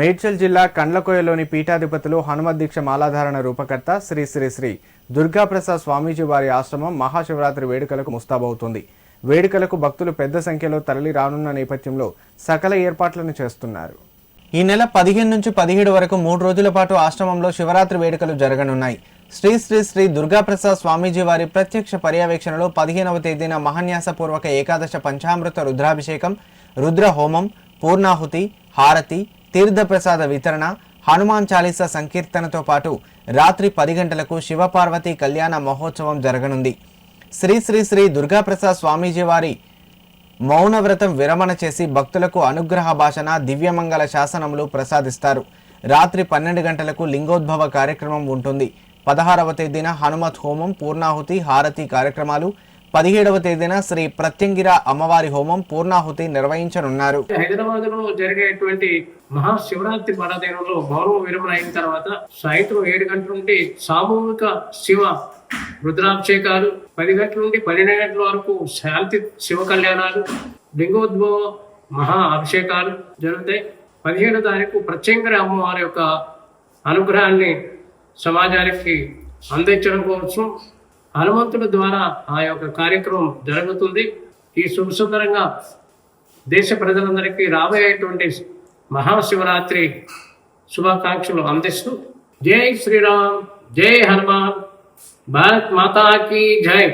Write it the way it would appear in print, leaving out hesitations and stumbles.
మేడ్చల్ జిల్లా కండ్లకోయలోని పీఠాధిపతులు హనుమత్ దీక్ష మాలాధారణ రూపకర్త శ్రీ శ్రీ శ్రీ దుర్గాప్రసాద్ స్వామీజీ వారి ఆశ్రమం మహాశివరాత్రి వేడుకలకు ముస్తాబవుతుంది. వేడుకలకు భక్తులు పెద్ద సంఖ్యలో తరలి రానున్న నేపథ్యంలో సకల ఏర్పాట్లను చేస్తున్నారు. ఈ నెల 15 నుంచి 17 వరకు 3 రోజుల పాటు ఆశ్రమంలో శివరాత్రి వేడుకలు జరగనున్నాయి. శ్రీ శ్రీ శ్రీ దుర్గాప్రసాద్ స్వామీజీ వారి ప్రత్యక్ష పర్యవేక్షణలో 15వ తేదీన మహాన్యాసపూర్వక ఏకాదశ పంచామృత రుద్రాభిషేకం, రుద్ర హోమం, పూర్ణాహుతి, హారతి, తీర్థప్రసాద వితరణ, హనుమాన్ చాలీసా సంకీర్తనతో పాటు రాత్రి 10 గంటలకు శివపార్వతి కళ్యాణ మహోత్సవం జరగనుంది. శ్రీ శ్రీ శ్రీ దుర్గాప్రసాద్ స్వామీజీ వారి మౌనవ్రతం విరమణ చేసి భక్తులకు అనుగ్రహ భాషణ, దివ్యమంగళ శాసనములు ప్రసాదిస్తారు. రాత్రి 12 గంటలకు లింగోద్భవ కార్యక్రమం ఉంటుంది. 16వ తేదీన హనుమత్ హోమం, పూర్ణాహుతి, హారతి కార్యక్రమాలు, 17వ తేదీన శ్రీ ప్రత్యంగిర అమ్మవారి హోమం, పూర్ణాహుతి నిర్వహించనున్నారు. హైదరాబాద్ లో జరిగేటువంటి మహాశివరాత్రి పర్వదినంలో మౌన విరమణ అయిన తర్వాత సాయంత్రం 7 గంటల నుండి సామూహిక శివ రుద్రాభిషేకాలు, 10 గంటల నుండి 12 గంటల వరకు శాంతి శివ కళ్యాణాలు, లింగోద్భవ మహా అభిషేకాలు జరుగుతాయి. 17వ తారీఖు ప్రత్యంగిర అమ్మవారి యొక్క అనుగ్రహాన్ని సమాజానికి అందించడం కోసం హనుమంతుడి ద్వారా ఆ యొక్క కార్యక్రమం జరుగుతుంది. ఈ శుభసుందరంగా దేశ ప్రజలందరికీ రాబోయేటువంటి మహాశివరాత్రి శుభాకాంక్షలు అందిస్తూ జై శ్రీరామ్, జై హనుమాన్, భారత్ మాతా కీ జై.